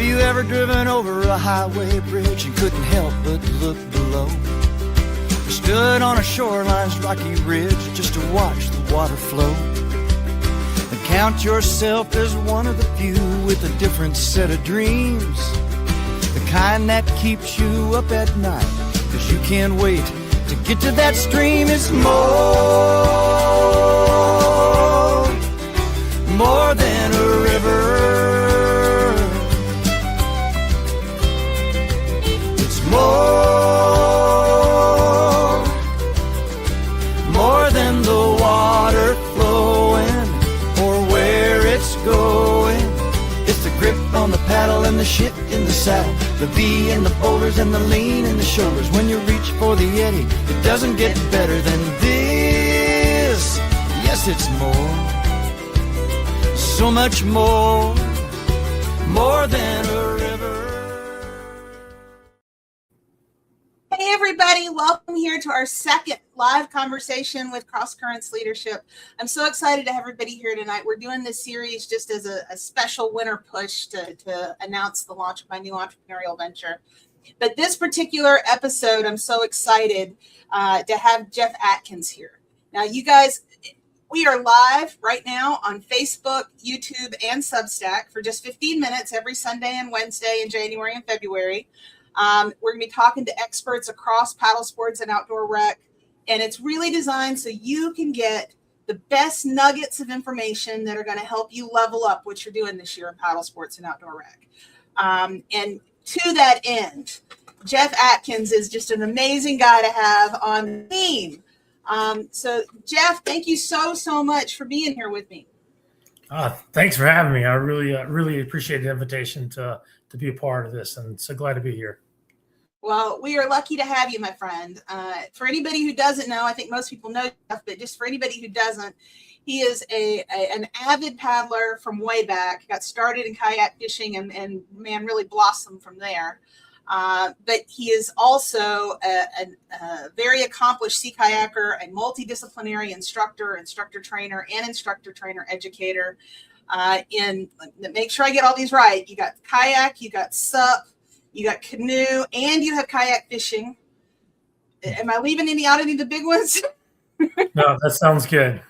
you ever driven over a highway bridge and couldn't help but look below? Or stood on a shoreline's rocky ridge just to watch the water flow? And count yourself as one of the few with a different set of dreams, the kind that keeps you up at night, 'cause you can't wait to get to that stream. It's more than a river. It's more than the water flowing or where it's going. It's the grip on the paddle and the shit in the saddle, the V and the boulders and the lean in the shoulders. When you reach for the eddy, it doesn't get better than this. Yes, it's more, so much more than a river. Hey everybody, welcome here to our second live conversation with Cross Currents Leadership. I'm so excited to have everybody here tonight. We're doing this series just as a special winter push to announce the launch of my new entrepreneurial venture. But this particular episode, I'm so excited to have Jeff Atkins here. Now, you guys, we are live right now on Facebook, YouTube, and Substack for just 15 minutes every Sunday and Wednesday in January and February. We're going to be talking to experts across paddle sports and outdoor rec, and it's really designed so you can get the best nuggets of information that are going to help you level up what you're doing this year in paddle sports and outdoor rec. And to that end, Jeff Atkins is just an amazing guy to have on the team. So Jeff, thank you so much for being here with me. Thanks for having me. I really appreciate the invitation to be a part of this, and so glad to be here. Well, we are lucky to have you, my friend. For anybody who doesn't know, I think most people know Jeff, but just for anybody who doesn't, he is an avid paddler from way back. Got started in kayak fishing and man, really blossomed from there. But he is also a very accomplished sea kayaker, a multidisciplinary instructor trainer, and instructor trainer educator. Make sure I get all these right. You got kayak, you got SUP, you got canoe, and you have kayak fishing. Am I leaving out any of the big ones? No, that sounds good.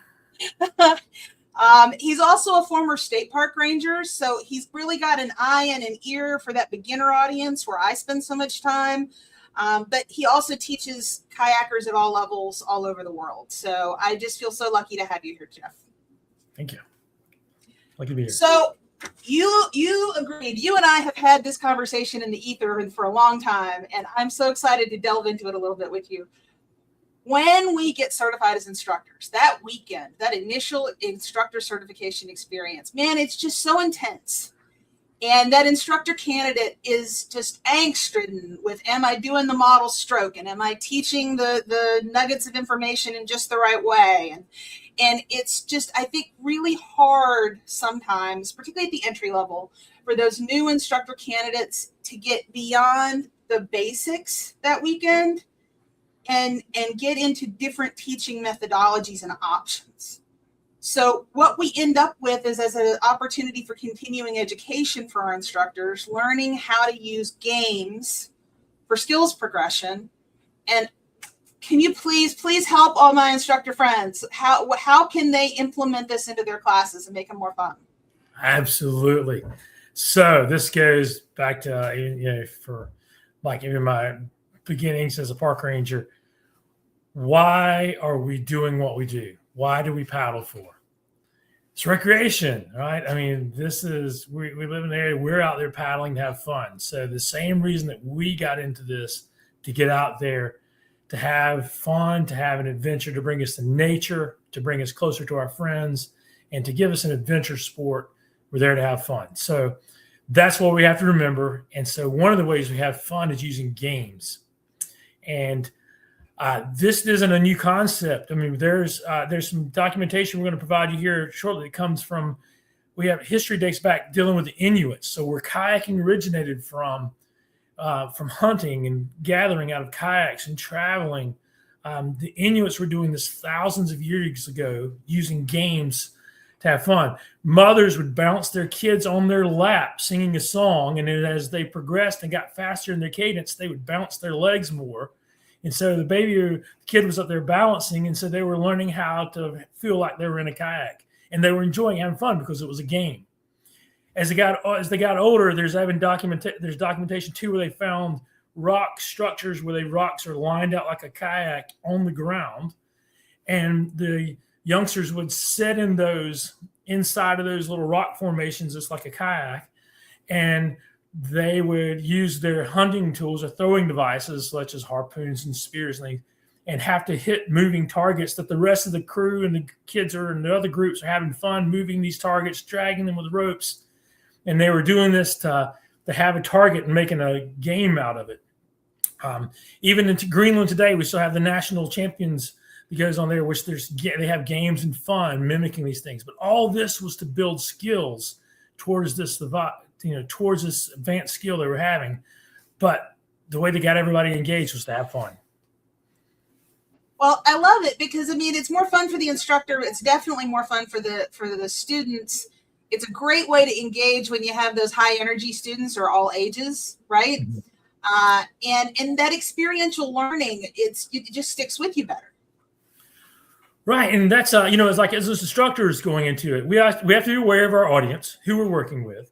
He's also a former state park ranger, so he's really got an eye and an ear for that beginner audience where I spend so much time. But he also teaches kayakers at all levels all over the world. So I just feel so lucky to have you here, Jeff. Thank you. Lucky to be here. So you agreed. You and I have had this conversation in the ether for a long time, and I'm so excited to delve into it a little bit with you. When we get certified as instructors, that weekend, that initial instructor certification experience, man, it's just so intense. And that instructor candidate is just angst-ridden with, am I doing the model stroke? And am I teaching the nuggets of information in just the right way? And it's just, I think, really hard sometimes, particularly at the entry level, for those new instructor candidates to get beyond the basics that weekend and get into different teaching methodologies and options. So what we end up with is, as an opportunity for continuing education for our instructors, learning how to use games for skills progression. And can you please help all my instructor friends? How can they implement this into their classes and make them more fun? Absolutely. So this goes back to, for like even my beginnings as a park ranger. Why are we doing what we do? Why do we paddle for? It's recreation, right? I mean, we live in an area, we're out there paddling to have fun. So the same reason that we got into this, to get out there, to have fun, to have an adventure, to bring us to nature, to bring us closer to our friends, and to give us an adventure sport, we're there to have fun. So that's what we have to remember. And so one of the ways we have fun is using games. And this isn't a new concept. I mean, there's some documentation we're going to provide you here shortly. It comes from, we have history dates back dealing with the Inuits. So where kayaking originated from hunting and gathering out of kayaks and traveling. The Inuits were doing this thousands of years ago, using games to have fun. Mothers would bounce their kids on their lap singing a song, and then as they progressed and got faster in their cadence, they would bounce their legs more. And so the kid was up there balancing, and so they were learning how to feel like they were in a kayak, and they were enjoying having fun because it was a game. As they got older, there's documentation too where they found rock structures where the rocks are lined out like a kayak on the ground, and the youngsters would sit in those inside of those little rock formations just like a kayak, and they would use their hunting tools or throwing devices such as harpoons and spears and have to hit moving targets that the rest of the crew and the kids in the other groups are having fun moving these targets, dragging them with ropes. And they were doing this to have a target and making a game out of it. Even into Greenland today, we still have the national champions that goes on there, which they have games and fun mimicking these things. But all this was to build skills towards this advanced skill they were having. But the way they got everybody engaged was to have fun. Well, I love it because, I mean, it's more fun for the instructor. It's definitely more fun for the students. It's a great way to engage when you have those high energy students or all ages, right? Mm-hmm. And that experiential learning, it just sticks with you better. Right. And that's, it's like as instructors going into it, we have to be aware of our audience, who we're working with.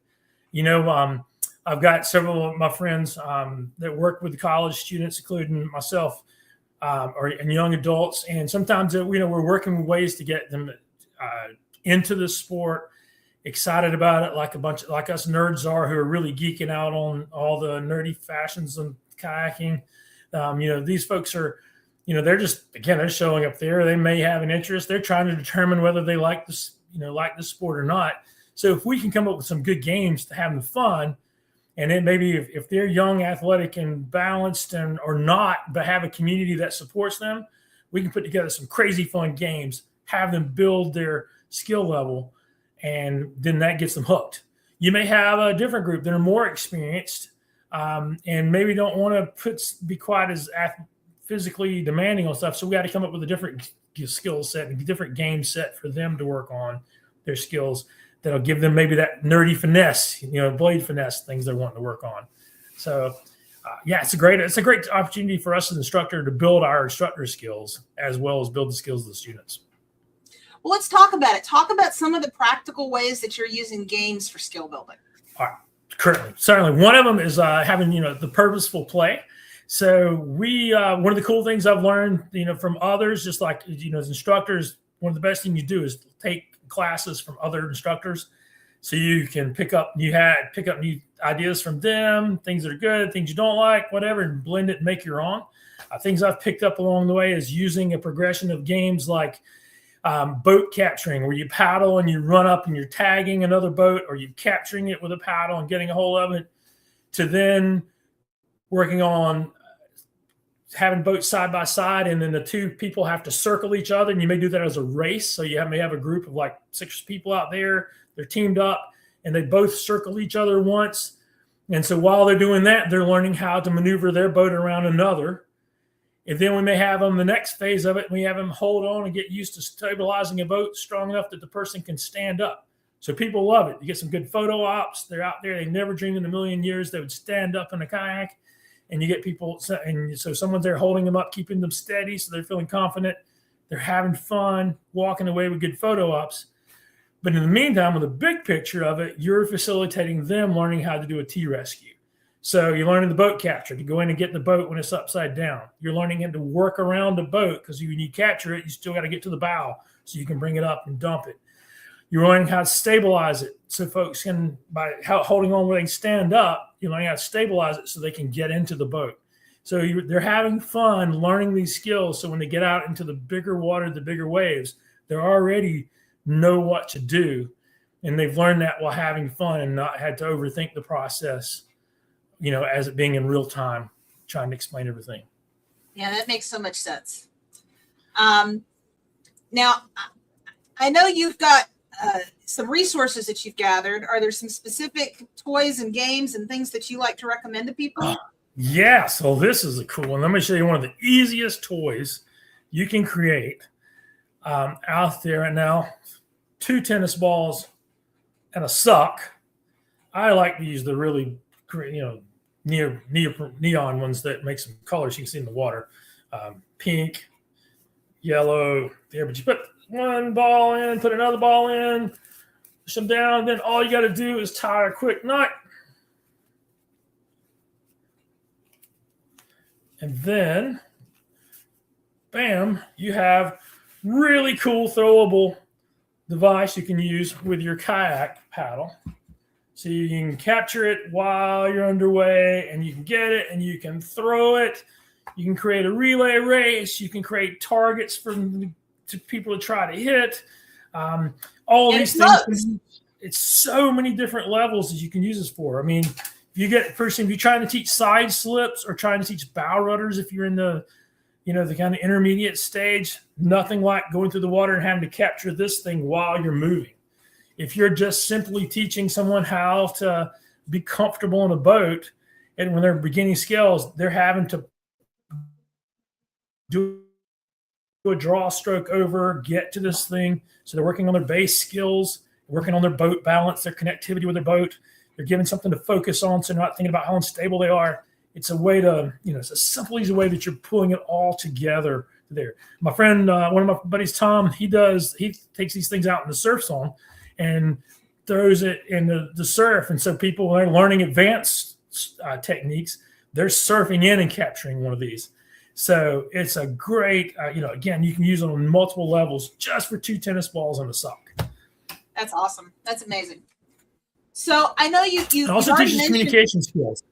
I've got several of my friends that work with the college students, including myself, and young adults. And sometimes, we're working with ways to get them into the sport, excited about it, like us nerds are, who are really geeking out on all the nerdy fashions and kayaking. These folks are, they're showing up there. They may have an interest. They're trying to determine whether they like this, like the sport or not. So if we can come up with some good games to have them fun, and then maybe if they're young, athletic, and balanced or not, but have a community that supports them, we can put together some crazy fun games, have them build their skill level, and then that gets them hooked. You may have a different group that are more experienced and maybe don't want to be quite as physically demanding on stuff. So we got to come up with a different skill set and a different game set for them to work on their skills that'll give them maybe that nerdy finesse, blade finesse things they're wanting to work on. So it's a great opportunity for us as an instructor to build our instructor skills as well as build the skills of the students. Well, let's talk about it. Talk about some of the practical ways that you're using games for skill building. All right. Certainly. One of them is having, the purposeful play. So one of the cool things I've learned, from others, just like, as instructors, one of the best things you do is take classes from other instructors. So you can pick up new ideas from them, things that are good, things you don't like, whatever, and blend it and make your own. Things I've picked up along the way is using a progression of games like boat capturing, where you paddle and you run up and you're tagging another boat, or you're capturing it with a paddle and getting a hold of it, to then working on having boats side by side, and then the two people have to circle each other, and you may do that as a race. So you may have a group of like 6 people out there, they're teamed up, and they both circle each other once. And so while they're doing that, they're learning how to maneuver their boat around another. And then we may have them, the next phase of it, we have them hold on and get used to stabilizing a boat strong enough that the person can stand up. So people love it. You get some good photo ops. They're out there. They never dreamed in a million years they would stand up in a kayak. And you get people, and so someone's there holding them up, keeping them steady, so they're feeling confident. They're having fun, walking away with good photo ops. But in the meantime, with the big picture of it, you're facilitating them learning how to do a T-rescue. So you're learning the boat capture, to go in and get the boat when it's upside down. You're learning how to work around the boat, because when you capture it, you still got to get to the bow so you can bring it up and dump it. You're learning how to stabilize it, so folks can, by holding on where they can stand up, you're learning how to stabilize it so they can get into the boat. So they're having fun learning these skills, so when they get out into the bigger water, the bigger waves, they already know what to do, and they've learned that while having fun and not had to overthink the process, as it being in real time, trying to explain everything. Yeah, that makes so much sense. Now, I know you've got some resources that you've gathered. Are there some specific toys and games and things that you like to recommend to people? Yeah, so this is a cool one. Let me show you one of the easiest toys you can create out there. And now, 2 tennis balls, and a suck. I like to use the really, neon ones that make some colors you can see in the water. Pink, yellow, there. But you put one ball in, put another ball in, push them down. Then all you got to do is tie a quick knot. And then, bam, you have really cool throwable device you can use with your kayak paddle. So you can capture it while you're underway, and you can get it, and you can throw it. You can create a relay race. You can create targets to people to try to hit. All these things. It's so many different levels that you can use this for. I mean, if you're trying to teach side slips or trying to teach bow rudders, if you're in the kind of intermediate stage, nothing like going through the water and having to capture this thing while you're moving. If you're just simply teaching someone how to be comfortable in a boat, and when they're beginning skills, they're having to do a draw stroke over, get to this thing. So they're working on their base skills, working on their boat balance, their connectivity with their boat. They're given something to focus on, so they're not thinking about how unstable they are. It's a way to, it's a simple, easy way that you're pulling it all together there. My friend, one of my buddies, Tom, he takes these things out in the surf zone and throws it in the surf. And so people, when they're learning advanced techniques, they're surfing in and capturing one of these. So it's a great, again, you can use it on multiple levels just for 2 tennis balls and a sock. That's awesome. That's amazing. So I know you it also teaches communication skills.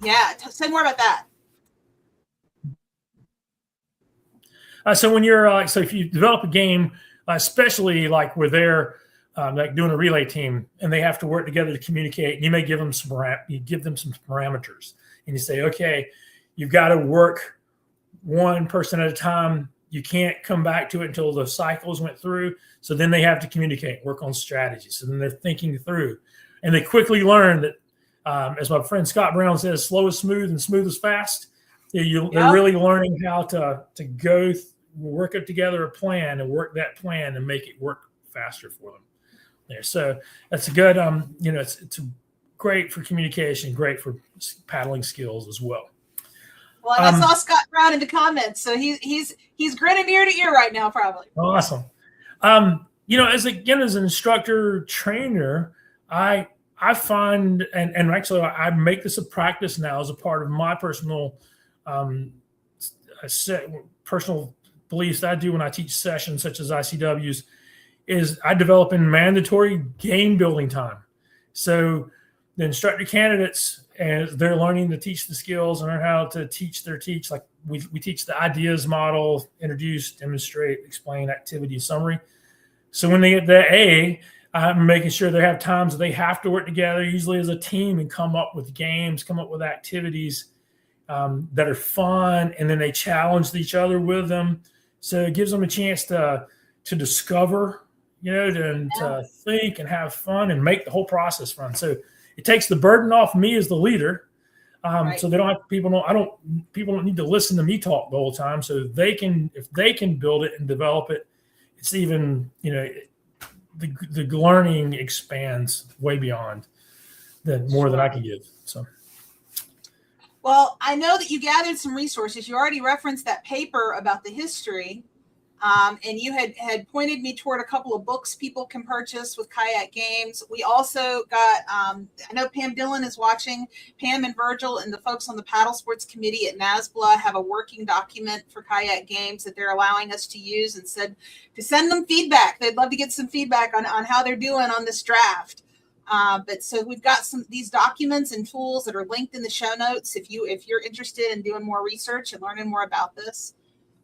Yeah. Say more about that. So when you're if you develop a game, especially like where they're like doing a relay team and they have to work together to communicate, and you may give them some parameters, and you say, okay, you've got to work one person at a time. You can't come back to it until the cycles went through. So then they have to communicate, work on strategy. So then they're thinking through, and they quickly learn that, as my friend Scott Brown says, slow is smooth and smooth is fast. They're really learning how to go work it together a plan and work that plan and make it work faster for them there. So that's a good, it's great for communication, great for paddling skills as well. Well, I saw Scott Brown in the comments, so he's grinning ear to ear right now, probably. Awesome. As an instructor trainer, I find, and actually I make this a practice now as a part of my personal beliefs that I do when I teach sessions such as ICWs, is I develop in mandatory game building time. So the instructor candidates, as they're learning to teach the skills and learn how to teach like we teach the ideas model, introduce, demonstrate, explain, activity, summary. So when they get the A, I'm making sure they have times that they have to work together, usually as a team, and come up with games, come up with activities that are fun, and then they challenge each other with them. So it gives them a chance to discover, to think and have fun and make the whole process fun. So it takes the burden off me as the leader. Right. So they don't have people don't need to listen to me talk the whole time. So if they can build it and develop it, it's even, the learning expands way beyond than I can give. So. Well, I know that you gathered some resources. You already referenced that paper about the history, and you had pointed me toward a couple of books people can purchase with kayak games. We also got, I know Pam Dillon is watching. Pam and Virgil and the folks on the Paddlesports committee at NASBLA have a working document for kayak games that they're allowing us to use, and said to send them feedback. They'd love to get some feedback on how they're doing on this draft. But so we've got these documents and tools that are linked in the show notes if you're interested in doing more research and learning more about this.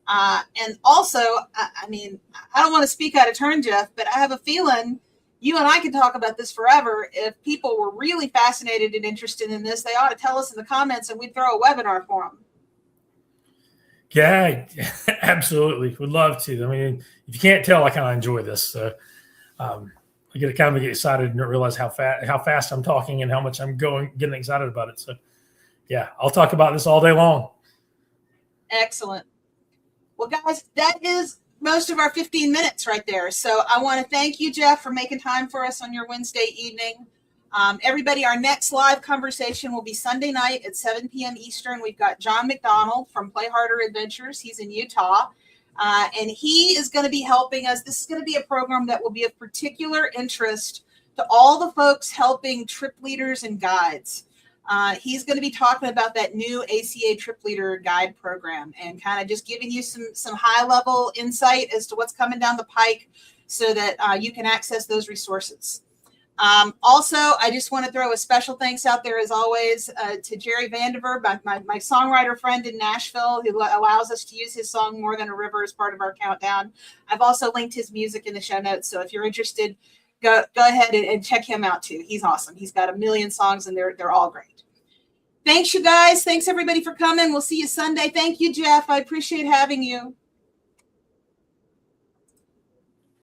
And also, I don't want to speak out of turn, Jeff, but I have a feeling you and I could talk about this forever. If people were really fascinated and interested in this, they ought to tell us in the comments and we'd throw a webinar for them. Yeah, absolutely. Would love to. I mean, if you can't tell, I kind of enjoy this. So, I get excited and realize how fast I'm talking and how much I'm getting excited about it. So, yeah, I'll talk about this all day long. Excellent. Well, guys, that is most of our 15 minutes right there. So I want to thank you, Jeff, for making time for us on your Wednesday evening. Everybody, our next live conversation will be Sunday night at 7 p.m. Eastern. We've got John MacDonald from Play Harder Adventures. He's in Utah. And he is going to be helping us. This is going to be a program that will be of particular interest to all the folks helping trip leaders and guides. He's going to be talking about that new ACA Trip Leader Guide program and kind of just giving you some high-level insight as to what's coming down the pike so that you can access those resources. Also, I just want to throw a special thanks out there, as always, to Jerry Vandiver, my songwriter friend in Nashville, who allows us to use his song More Than a River as part of our countdown. I've also linked his music in the show notes, so if you're interested, go ahead and check him out too. He's awesome. He's got a million songs, and they're all great. Thanks, you guys. Thanks, everybody, for coming. We'll see you Sunday. Thank you, Jeff. I appreciate having you.